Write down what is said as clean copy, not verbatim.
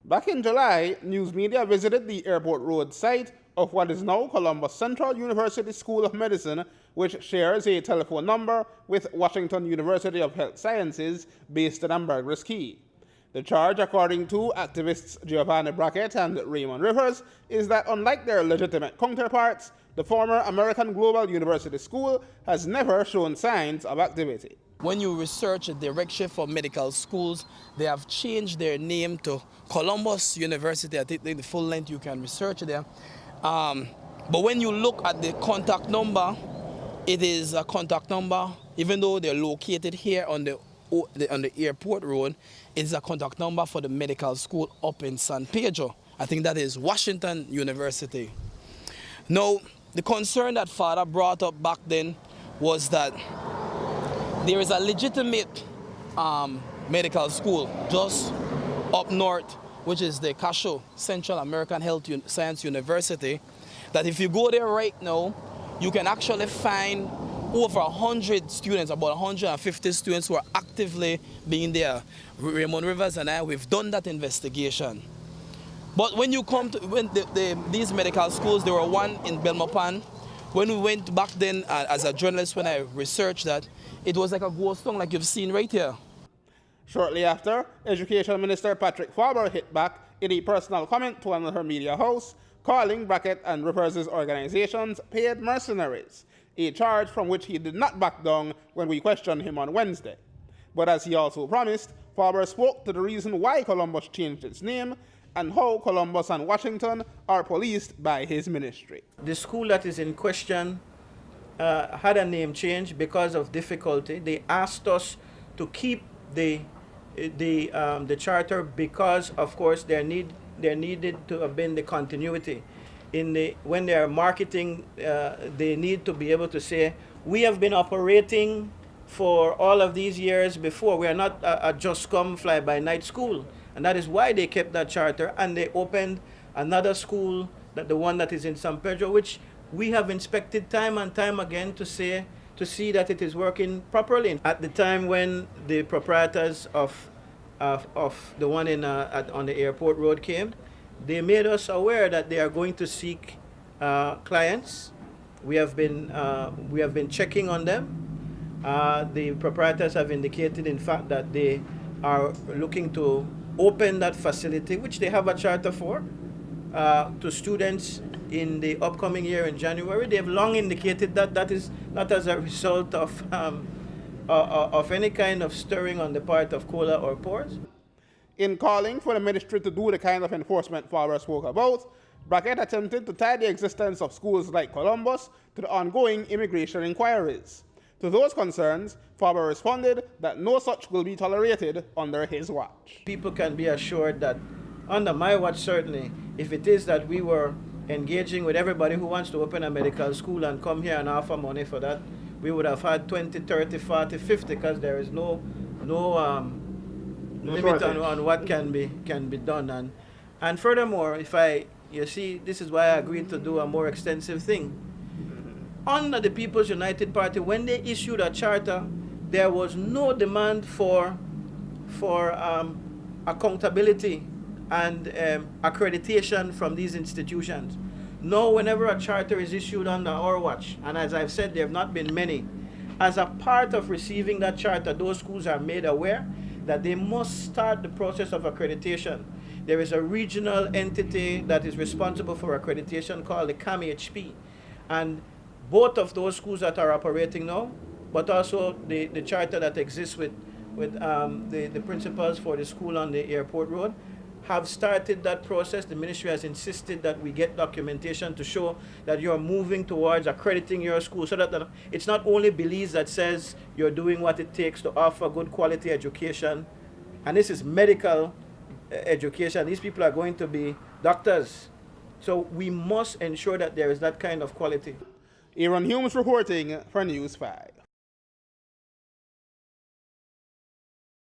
Back in July, news media visited the airport road site of what is now Columbus Central University School of Medicine, which shares a telephone number with Washington University of Health Sciences based in Ambergris Key. The charge, according to activists Geovannie Brackett and Raymond Rivers, is that unlike their legitimate counterparts, the former American Global University School has never shown signs of activity. When you research a directory for medical schools, they have changed their name to Columbus University. I think the full length you can research there. But when you look at the contact number, it is a contact number, even though they're located here on the airport road, it's a contact number for the medical school up in San Pedro. I think that is Washington University. Now, the concern that Father brought up back then was that there is a legitimate medical school just up north, which is the CASHO, Central American Health Science University, that if you go there right now, you can actually find over 100 students, about 150 students who are actively being there. Raymond Rivers and I, we've done that investigation. But when you come to these medical schools, there were one in Belmopan. When we went back then as a journalist, when I researched that, it was like a ghost town like you've seen right here. Shortly after, Education Minister Patrick Faber hit back in a personal comment to another media house, calling Brackett and Rivers' organizations paid mercenaries, a charge from which he did not back down when we questioned him on Wednesday. But as he also promised, Faber spoke to the reason why Columbus changed its name and how Columbus and Washington are policed by his ministry. The school that is in question had a name change because of difficulty. They asked us to keep the charter because, of course, there needed to have been the continuity. When they are marketing, they need to be able to say, we have been operating for all of these years before. We are not a just come fly by night school. And that is why they kept that charter, and they opened another school, the one that is in San Pedro, which we have inspected time and time again to see that it is working properly. At the time when the proprietors of the one on the airport road came, they made us aware that they are going to seek clients. We have been checking on them. The proprietors have indicated, in fact, that they are looking to open that facility, which they have a charter for, to students in the upcoming year in January. They have long indicated that that is not as a result of any kind of stirring on the part of COLA or PORS. In calling for the ministry to do the kind of enforcement Faber spoke about, Brackett attempted to tie the existence of schools like Columbus to the ongoing immigration inquiries. To those concerns, Faber responded that no such will be tolerated under his watch. People can be assured that under my watch, certainly, if it is that we were engaging with everybody who wants to open a medical school and come here and offer money for that, we would have had 20, 30, 40, 50, because there is no limit on what can be done. And furthermore, you see, this is why I agreed to do a more extensive thing. Under the People's United Party, when they issued a charter, there was no demand for accountability and accreditation from these institutions. No, whenever a charter is issued under our watch, and as I've said, there have not been many, as a part of receiving that charter, those schools are made aware that they must start the process of accreditation. There is a regional entity that is responsible for accreditation called the CAMHP. And both of those schools that are operating now, but also the charter that exists with the principals for the school on the airport road, have started that process. The ministry has insisted that we get documentation to show that you're moving towards accrediting your school, so that it's not only Belize that says you're doing what it takes to offer good quality education, and this is medical education. These people are going to be doctors. So we must ensure that there is that kind of quality. Aaron Humes reporting for News 5.